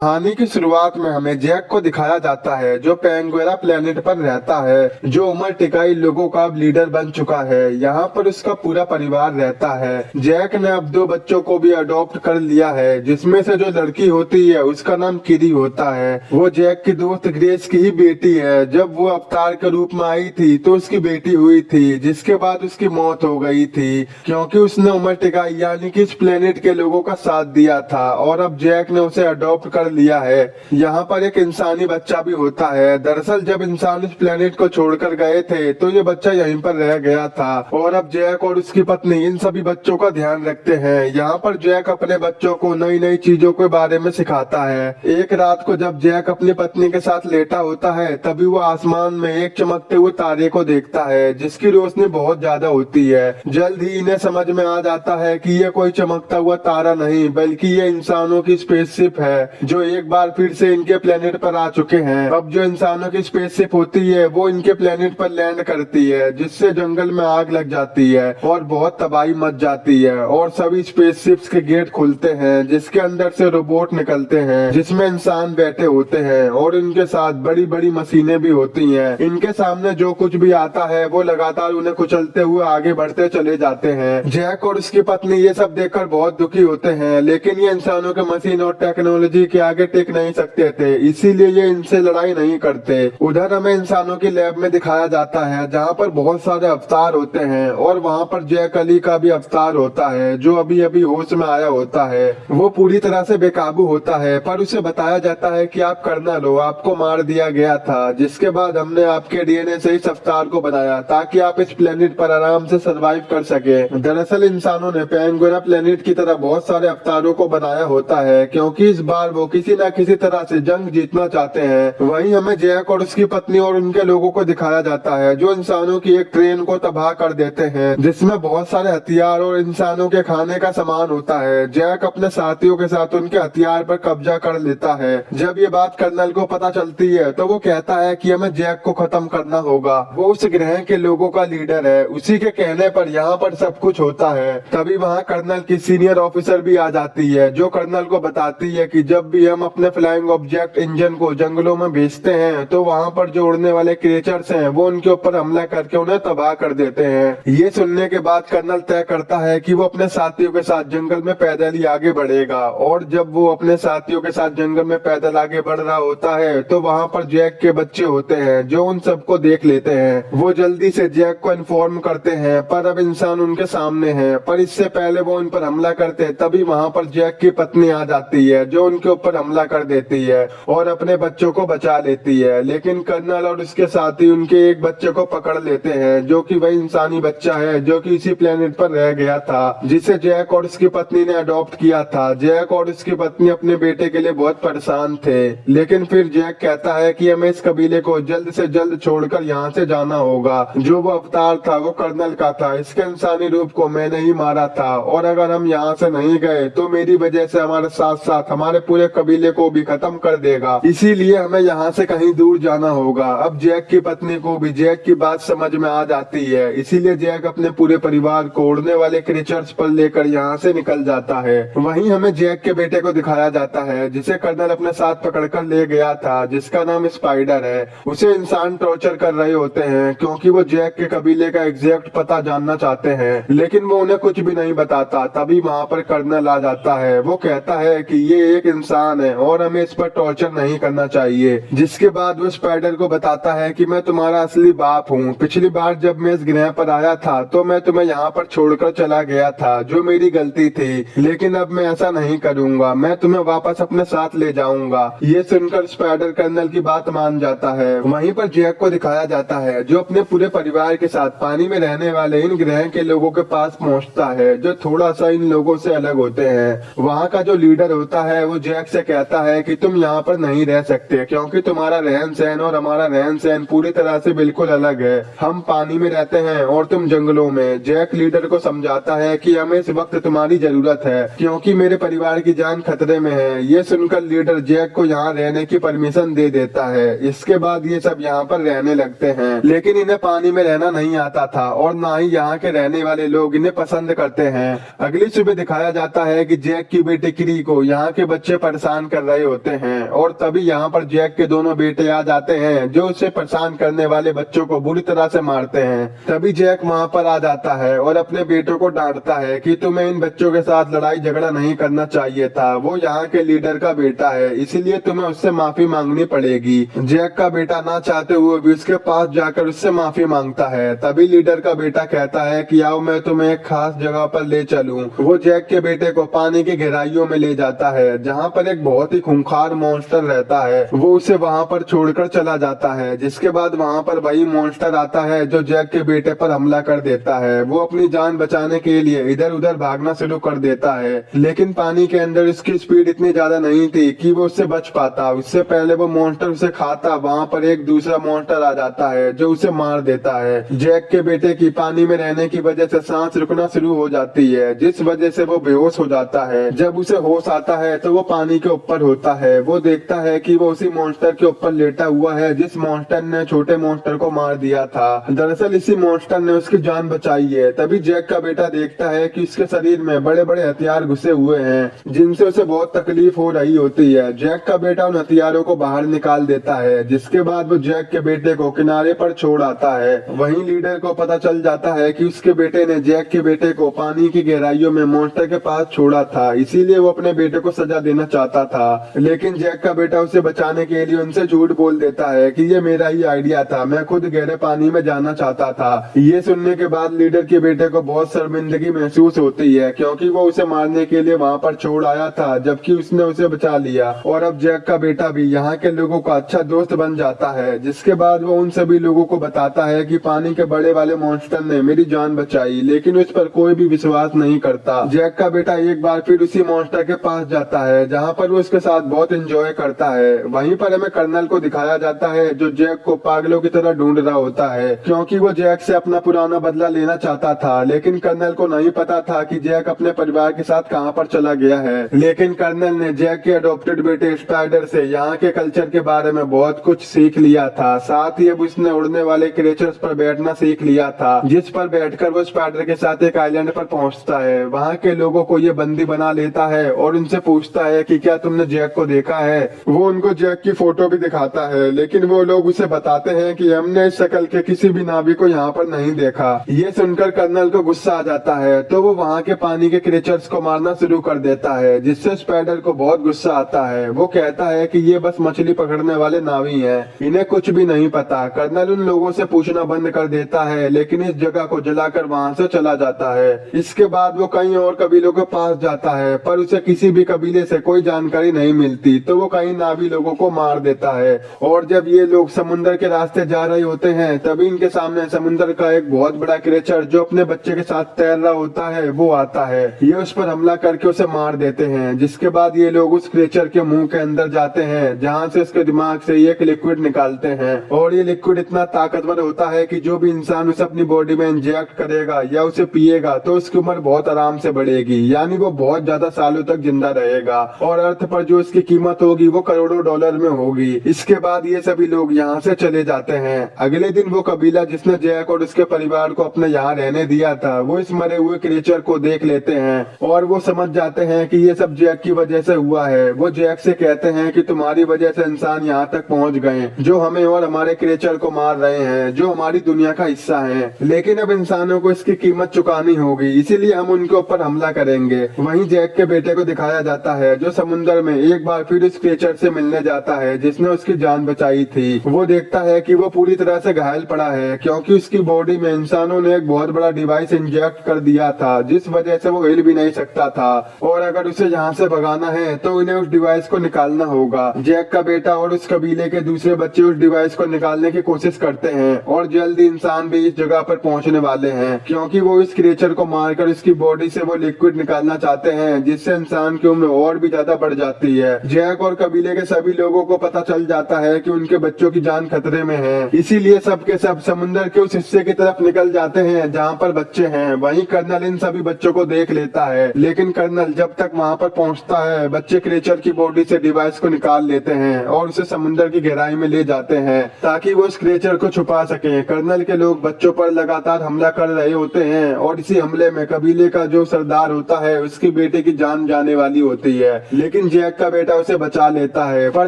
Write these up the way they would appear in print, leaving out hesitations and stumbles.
कहानी की शुरुआत में हमें जैक को दिखाया जाता है जो पेंगोरा प्लेनेट पर रहता है, जो उमर टिकाई लोगों का अब लीडर बन चुका है। यहाँ पर उसका पूरा परिवार रहता है। जैक ने अब 2 बच्चों को भी अडॉप्ट कर लिया है, जिसमें से जो लड़की होती है उसका नाम किरी होता है। वो जैक की दोस्त ग्रेस की ही बेटी है। जब वो अवतार के रूप में आई थी तो उसकी बेटी हुई थी, जिसके बाद उसकी मौत हो गई थी क्योंकि उसने उमर टिकाई यानी कि इस प्लेनेट के लोगों का साथ दिया था। और अब जैक ने उसे अडॉप्ट कर लिया है। यहाँ पर एक इंसानी बच्चा भी होता है। दरअसल जब इंसान इस प्लेनेट को छोड़कर गए थे तो ये बच्चा यहीं पर रह गया था और अब जैक और उसकी पत्नी इन सभी बच्चों का ध्यान रखते हैं। यहाँ पर जैक अपने बच्चों को नई नई चीजों के बारे में सिखाता है। एक रात को जब जैक अपनी पत्नी के साथ लेटा होता है तभी वो आसमान में एक चमकते हुए तारे को देखता है, जिसकी रोशनी बहुत ज्यादा होती है। जल्द ही इन्हें समझ में आ जाता है कि ये कोई चमकता हुआ तारा नहीं बल्कि ये इंसानों की स्पेसशिप है जो एक बार फिर से इनके प्लेनेट पर आ चुके हैं। अब जो इंसानों की स्पेसशिप होती है वो इनके प्लेनेट पर लैंड करती है, जिससे जंगल में आग लग जाती है और बहुत तबाही मच जाती है और सभी स्पेसशिप्स के गेट खुलते हैं, जिसके अंदर से रोबोट निकलते हैं जिसमें इंसान बैठे होते हैं और इनके साथ बड़ी बड़ी मशीनें भी होती हैं। इनके सामने जो कुछ भी आता है वो लगातार उन्हें कुचलते हुए आगे बढ़ते चले जाते हैं। जैक और उसकी पत्नी ये सब देखकर बहुत दुखी होते हैं, लेकिन ये इंसानों के मशीन और टेक्नोलॉजी के आगे टिक नहीं सकते थे, इसीलिए ये इनसे लड़ाई नहीं करते। उधर हमें इंसानों की लैब में दिखाया जाता है जहाँ पर बहुत सारे अवतार होते हैं और वहाँ पर जैक अली का भी अवतार होता है जो अभी अभी होश में आया होता है। वो पूरी तरह से बेकाबू होता है पर उसे बताया जाता है कि आप कर्नल हो, आपको मार दिया गया था, जिसके बाद हमने आपके डीएनए से इस अवतार को बनाया ताकि आप इस प्लेनेट पर आराम से सर्वाइव कर सके। दरअसल इंसानों ने पेंगोरा प्लेनेट की तरह बहुत सारे अवतारों को बनाया होता है क्योंकि इस बार वो किसी न किसी तरह से जंग जीतना चाहते हैं। वहीं हमें जैक और उसकी पत्नी और उनके लोगों को दिखाया जाता है जो इंसानों की एक ट्रेन को तबाह कर देते हैं, जिसमें बहुत सारे हथियार और इंसानों के खाने का सामान होता है। जैक अपने साथियों के साथ उनके हथियार पर कब्जा कर लेता है। जब ये बात कर्नल को पता चलती है तो वो कहता है कि हमें जैक को खत्म करना होगा। वो उस ग्रह के लोगों का लीडर है, उसी के कहने पर यहाँ पर सब कुछ होता है। तभी वहाँ कर्नल की सीनियर ऑफिसर भी आ जाती है जो कर्नल को बताती है कि जब भी हम अपने फ्लाइंग ऑब्जेक्ट इंजन को जंगलों में भेजते हैं तो वहाँ पर जो उड़ने वाले क्रिएचर्स हैं वो उनके ऊपर हमला करके उन्हें तबाह कर देते हैं। ये सुनने के बाद कर्नल तय करता है कि वो अपने साथियों के साथ जंगल में पैदल ही आगे बढ़ेगा। और जब वो अपने साथियों के साथ जंगल में पैदल आगे बढ़ रहा होता है तो वहाँ पर जैक के बच्चे होते हैं जो उन सबको देख लेते हैं। वो जल्दी से जैक को इन्फॉर्म करते हैं पर अब इंसान उनके सामने है, पर इससे पहले वो उन पर हमला करते तभी वहाँ पर जैक की पत्नी आ जाती है जो उनके ऊपर हमला कर देती है और अपने बच्चों को बचा लेती है। लेकिन कर्नल और उसके साथी उनके एक बच्चे को पकड़ लेते हैं जो कि वही इंसानी बच्चा है जो कि इसी प्लेनेट पर रह गया था, जिसे जैक और उसकी पत्नी ने अडॉप्ट किया था। जैक और उसकी पत्नी अपने बेटे के लिए बहुत परेशान थे, लेकिन फिर जैक कहता है कि हमें इस कबीले को जल्द से जल्द छोड़कर यहाँ से जाना होगा। जो वो अवतार था वो कर्नल का था, इसके इंसानी रूप को मैंने ही मारा था और अगर हम यहाँ से नहीं गए तो मेरी वजह से हमारे साथ साथ हमारे पूरे कबीले को भी खत्म कर देगा, इसीलिए हमें यहाँ से कहीं दूर जाना होगा। अब जैक की पत्नी को भी जैक की बात समझ में आ जाती है, इसीलिए जैक अपने पूरे परिवार को उड़ने वाले क्रीचर्स पर लेकर यहाँ से निकल जाता है। वहीं हमें जैक के बेटे को दिखाया जाता है जिसे कर्नल अपने साथ पकड़कर ले गया था, जिसका नाम स्पाइडर है। उसे इंसान टॉर्चर कर रहे होते हैं क्योंकि वो जैक के कबीले का एग्जैक्ट पता जानना चाहते हैं, लेकिन वो उन्हें कुछ भी नहीं बताता। तभी वहाँ पर कर्नल आ जाता है। वो कहता है कि ये एक इंसान है और हमें इस पर टॉर्चर नहीं करना चाहिए। जिसके बाद वो स्पाइडर को बताता है कि मैं तुम्हारा असली बाप हूँ। पिछली बार जब मैं इस ग्रह पर आया था तो मैं तुम्हें यहाँ पर छोड़कर चला गया था, जो मेरी गलती थी, लेकिन अब मैं ऐसा नहीं करूँगा, मैं तुम्हें वापस अपने साथ ले जाऊंगा। ये सुनकर स्पाइडर कर्नल की बात मान जाता है। वहीं पर जैक को दिखाया जाता है जो अपने पूरे परिवार के साथ पानी में रहने वाले इन ग्रह के लोगों के पास पहुँचता है जो थोड़ा सा इन लोगों से अलग होते हैं। वहाँ का जो लीडर होता है वो जैक से कहता है कि तुम यहाँ पर नहीं रह सकते क्योंकि तुम्हारा रहन सहन और हमारा रहन सहन पूरी तरह से बिल्कुल अलग है। हम पानी में रहते हैं और तुम जंगलों में। जैक लीडर को समझाता है कि हमें इस वक्त तुम्हारी जरूरत है क्योंकि मेरे परिवार की जान खतरे में है। ये सुनकर लीडर जैक को यहाँ रहने की परमिशन दे देता है। इसके बाद ये सब यहाँ पर रहने लगते हैं, लेकिन इन्हें पानी में रहना नहीं आता था और ना ही यहाँ के रहने वाले लोग इन्हें पसंद करते हैं। अगली सुबह दिखाया जाता है कि जैक की बेटी किरी को यहाँ के बच्चे परेशान परेशान कर रहे होते हैं और तभी यहाँ पर जैक के दोनों बेटे आ जाते हैं जो उसे परेशान करने वाले बच्चों को बुरी तरह से मारते हैं। तभी जैक वहाँ पर आ जाता है और अपने बेटों को डांटता है कि तुम्हें इन बच्चों के साथ लड़ाई झगड़ा नहीं करना चाहिए था, वो यहाँ के लीडर का बेटा है, इसीलिए तुम्हें उससे माफी मांगनी पड़ेगी। जैक का बेटा ना चाहते हुए भी उसके पास जाकर उससे माफी मांगता है। तभी लीडर का बेटा कहता है कि आओ मैं तुम्हें एक खास जगह पर ले चलूं। वो जैक के बेटे को पानी की गहराइयों में ले जाता है जहाँ पर एक बहुत ही खूंखार मॉन्स्टर रहता है। वो उसे वहाँ पर छोड़कर चला जाता है, जिसके बाद वहाँ पर वही मॉन्स्टर आता है जो जैक के बेटे पर हमला कर देता है। वो अपनी जान बचाने के लिए इधर उधर भागना शुरू कर देता है, लेकिन पानी के अंदर उसकी स्पीड इतनी ज्यादा नहीं थी कि वो उससे बच पाता। उससे पहले वो मॉन्स्टर उसे खाता, वहाँ पर एक दूसरा मॉन्स्टर आ जाता है जो उसे मार देता है। जैक के बेटे की पानी में रहने की वजह से सांस रुकना शुरू हो जाती है, जिस वजह से वो बेहोश हो जाता है। जब उसे होश आता है तो वो पानी के ऊपर होता है। वो देखता है कि वो उसी मॉन्स्टर के ऊपर लेटा हुआ है जिस मॉन्स्टर ने छोटे मॉन्स्टर को मार दिया था। दरअसल इसी मॉन्स्टर ने उसकी जान बचाई है। तभी जैक का बेटा देखता है कि उसके शरीर में बड़े बड़े हथियार घुसे हुए हैं जिनसे उसे बहुत तकलीफ हो रही होती है। जैक का बेटा उन हथियारों को बाहर निकाल देता है, जिसके बाद वो जैक के बेटे को किनारे पर छोड़ आता है। वहीं लीडर को पता चल जाता है कि उसके बेटे ने जैक के बेटे को पानी की गहराइयों में मॉन्स्टर के पास छोड़ा था, इसीलिए वो अपने बेटे को सजा देना चाहता था। लेकिन जैक का बेटा उसे बचाने के लिए उनसे झूठ बोल देता है कि ये मेरा ही आइडिया था, मैं खुद गहरे पानी में जाना चाहता था। ये सुनने के बाद लीडर के बेटे को बहुत शर्मिंदगी महसूस होती है, क्योंकि वो उसे मारने के लिए वहाँ पर छोड़ आया था जबकि उसने उसे बचा लिया। और अब जैक का बेटा भी यहाँ के लोगों का अच्छा दोस्त बन जाता है, जिसके बाद वो उन सभी लोगों को बताता है कि पानी के बड़े वाले मॉन्स्टर ने मेरी जान बचाई, लेकिन उस पर कोई भी विश्वास नहीं करता। जैक का बेटा एक बार फिर उसी मॉन्स्टर के पास जाता है जहाँ पर वो उसके साथ बहुत एंजॉय करता है। वहीं पर हमें कर्नल को दिखाया जाता है जो जैक को पागलों की तरह ढूंढ रहा होता है, क्योंकि वो जैक से अपना पुराना बदला लेना चाहता था। लेकिन कर्नल को नहीं पता था कि जैक अपने परिवार के साथ कहाँ पर चला गया है। लेकिन कर्नल ने जैक के अडॉप्टेड बेटे स्पाइडर से यहाँ के कल्चर के बारे में बहुत कुछ सीख लिया था। साथ ही अब उसने उड़ने वाले क्रिएचर्स पर बैठना सीख लिया था, जिस पर बैठकर वो स्पाइडर के साथ एक आइलैंड पर पहुंचता है। वहाँ के लोगों को ये बंदी बना लेता है और उनसे पूछता है कि क्या तुमने जैक को देखा है। वो उनको जैक की फोटो भी दिखाता है, लेकिन वो लोग उसे बताते हैं कि हमने इस शक्ल के किसी भी नावी को यहाँ पर नहीं देखा। ये सुनकर कर्नल को गुस्सा आ जाता है, तो वो वहाँ के पानी के क्रिएचर्स को मारना शुरू कर देता है, जिससे स्पाइडर को बहुत गुस्सा आता है। वो कहता है कि ये बस मछली पकड़ने वाले नावी हैं, इन्हें कुछ भी नहीं पता। कर्नल उन लोगों से पूछना बंद कर देता है, लेकिन इस जगह को जलाकर वहाँ से चला जाता है। इसके बाद वो कई और कबीलों के पास जाता है, पर उसे किसी भी कबीले से कोई जानकारी नहीं मिलती, तो वो कई नावी लोगों को मार देता है। और जब ये लोग समुद्र के रास्ते जा रहे होते हैं तभी इनके सामने समुद्र का एक बहुत बड़ा क्रिएचर जो अपने बच्चे के साथ तैर रहा होता है वो आता है। ये उस पर हमला करके उसे मार देते हैं, जिसके बाद ये लोग उस क्रिएचर के मुंह के अंदर जाते हैं, जहाँ से उसके दिमाग से एक लिक्विड निकालते हैं। और ये लिक्विड इतना ताकतवर होता है कि जो भी इंसान उसे अपनी बॉडी में इंजेक्ट करेगा या उसे पिएगा तो उसकी उम्र बहुत आराम से बढ़ेगी, यानी वो बहुत ज्यादा सालों तक जिंदा रहेगा। और अर्थ पर जो इसकी कीमत होगी वो करोड़ों डॉलर में होगी। इसके बाद ये सभी लोग यहाँ से चले जाते हैं। अगले दिन वो कबीला जिसने जैक और उसके परिवार को अपने यहाँ रहने दिया था वो इस मरे हुए क्रिएचर को देख लेते हैं और वो समझ जाते हैं कि ये सब जैक की वजह से हुआ है। वो जैक से कहते हैं कि तुम्हारी वजह से इंसान यहाँ तक पहुँच गए जो हमें और हमारे क्रिएचर को मार रहे हैं, जो हमारी दुनिया का हिस्सा है। लेकिन अब इंसानों को इसकी कीमत चुकानी होगी, इसीलिए हम उनके ऊपर हमला करेंगे। वहीं जैक के बेटे को दिखाया जाता है जो समुद्र में एक बार फिर इस क्रिएचर से मिलने जाता है जिसने उसकी जान बचाई थी। वो देखता है कि वो पूरी तरह से घायल पड़ा है, क्योंकि उसकी बॉडी में इंसानों ने एक बहुत बड़ा डिवाइस इंजेक्ट कर दिया था, जिस वजह से वो हिल भी नहीं सकता था। और अगर उसे यहाँ से भगाना है तो इन्हें उस डिवाइस को निकालना होगा। जैक का बेटा और उस कबीले के दूसरे बच्चे उस डिवाइस को निकालने की कोशिश करते हैं और जल्दी इंसान भी इस जगह पर पहुंचने वाले हैं, क्योंकि वो इस क्रिएचर को मारकर इसकी बॉडी से वो लिक्विड निकालना चाहते हैं, जिससे इंसान की उम्र और भी ज्यादा बढ़ जाती है। जैक और कबीले के सभी लोगों को पता चल जाता है कि उनके बच्चों की जान खतरे में है, इसीलिए सब के सब समुद्र के उस हिस्से की तरफ निकल जाते हैं जहाँ पर बच्चे हैं। वहीं कर्नल इन सभी बच्चों को देख लेता है, लेकिन कर्नल जब तक वहाँ पर पहुँचता है बच्चे क्रिएचर की बॉडी से डिवाइस को निकाल लेते हैं और उसे समुद्र की गहराई में ले जाते हैं ताकि वो उस क्रिएचर को छुपा सके। कर्नल के लोग बच्चों पर लगातार हमला कर रहे होते हैं और इसी हमले में कबीले का जो सरदार होता है उसकी बेटे की जान जाने वाली होती है। लेकिन लेकिन जैक का बेटा उसे बचा लेता है। पर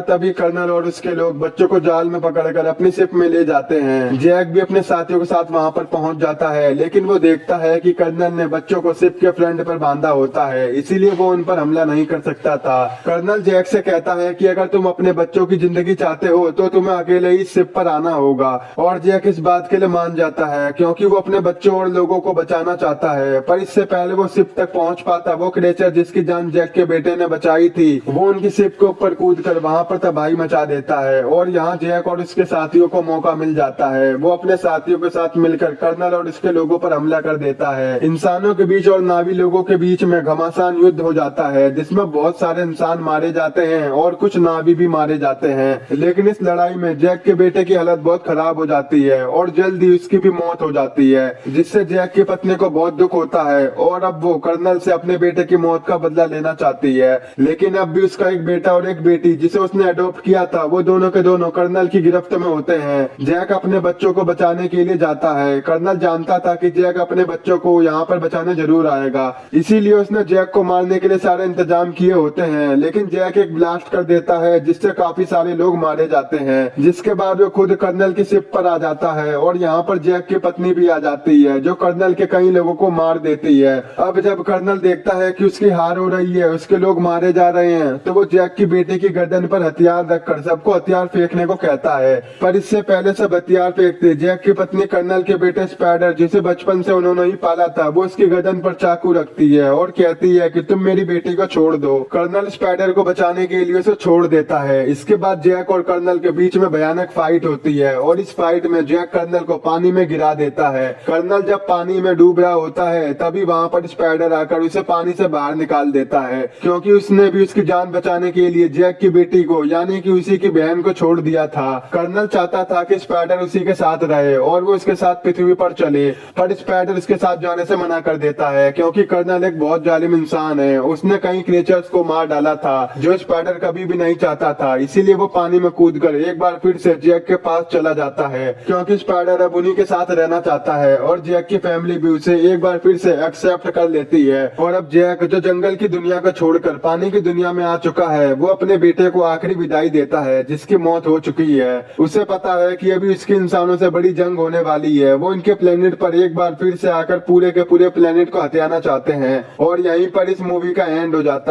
तभी कर्नल और उसके लोग बच्चों को जाल में पकड़कर अपनी शिप में ले जाते हैं। जैक भी अपने साथियों के साथ वहाँ पर पहुँच जाता है, लेकिन वो देखता है कि कर्नल ने बच्चों को शिप के फ्रंट पर बांधा होता है, इसीलिए वो उन पर हमला नहीं कर सकता था। कर्नल जैक से कहता है कि अगर तुम अपने बच्चों की जिंदगी चाहते हो तो तुम्हें अकेले ही शिप पर आना होगा, और जैक इस बात के लिए मान जाता है क्योंकि वो अपने बच्चों और लोगों को बचाना चाहता है। पर इससे पहले वो शिप तक पहुंच पाता, वो क्रेचर जिसकी जान जैक के बेटे ने बचाई थी, वो उनकी शिप के ऊपर कूद कर वहाँ पर तबाही मचा देता है। और यहाँ जैक और उसके साथियों को मौका मिल जाता है। वो अपने साथियों के साथ मिलकर कर्नल और उसके लोगों पर हमला कर देता है। इंसानों के बीच और नावी लोगों के बीच में घमासान युद्ध हो जाता है, जिसमें बहुत सारे इंसान मारे जाते हैं और कुछ नावी भी मारे जाते हैं। लेकिन इस लड़ाई में जैक के बेटे की हालत बहुत खराब हो जाती है और जल्दी उसकी भी मौत हो जाती है, जिससे जैक की पत्नी को बहुत दुख होता है और अब वो कर्नल से अपने बेटे की मौत का बदला लेना चाहती है। लेकिन अब भी उसका एक बेटा और एक बेटी जिसे उसने अडॉप्ट किया था, वो दोनों के दोनों कर्नल की गिरफ्त में होते हैं। जैक अपने बच्चों को बचाने के लिए जाता है। कर्नल जानता था कि जैक अपने बच्चों को यहाँ पर बचाने जरूर आएगा, इसीलिए उसने जैक को मारने के लिए सारे इंतजाम किए होते हैं। लेकिन जैक एक ब्लास्ट कर देता है जिससे काफी सारे लोग मारे जाते हैं, जिसके बाद वो खुद कर्नल की शिप पर आ जाता है और यहाँ पर जैक की पत्नी भी आ जाती है, जो कर्नल के कई लोगों को मार देती है। अब जब कर्नल देखता है कि उसकी हार हो रही है, उसके लोग मारे जा रहे हैं, तो वो जैक की बेटी की गर्दन पर हथियार रखकर सबको हथियार फेंकने को कहता है। पर इससे पहले सब हथियार फेंकते जैक की पत्नी कर्नल के बेटे स्पाइडर, जिसे बचपन से उन्होंने ही पाला था, वो उसकी गर्दन पर चाकू रखती है और कहती है कि तुम मेरी बेटी को छोड़ दो। कर्नल स्पाइडर को बचाने के लिए उसे छोड़ देता है। इसके बाद जैक और कर्नल के बीच में भयानक फाइट होती है और इस फाइट में जैक कर्नल को पानी में गिरा देता है। कर्नल जब पानी में डूब रहा होता है, तभी वहाँ पर स्पाइडर आकर उसे पानी से बाहर निकाल देता है, क्योंकि उसने भी उसकी जान बचाने के लिए जैक की बेटी को, यानी कि उसी की बहन को छोड़ दिया था। कर्नल चाहता था कि स्पाइडर उसी के साथ रहे और वो उसके साथ पृथ्वी पर चले, पर स्पाइडर उसके साथ जाने से मना कर देता है, क्योंकि कर्नल एक बहुत जालिम इंसान है। उसने कई क्रिएचर्स को मार डाला था जो स्पाइडर कभी भी नहीं चाहता था, इसीलिए वो पानी में कूदकर एक बार फिर से जैक के पास चला जाता है, क्योंकि स्पाइडर अब उन्हीं के साथ रहना चाहता है और जैक की फैमिली भी उसे एक बार फिर से एक्सेप्ट कर लेती है। और अब जैक, जो जंगल की दुनिया को छोड़कर पानी की दुनिया में आ चुका है, वो अपने बेटे को आखिरी विदाई देता है जिसकी मौत हो चुकी है। उसे पता है कि अभी उसकी इंसानों से बड़ी जंग होने वाली है। वो इनके प्लेनेट पर एक बार फिर से आकर पूरे के पूरे प्लेनेट को हथियाना चाहते हैं और यहीं पर इस मूवी का एंड हो जाता है।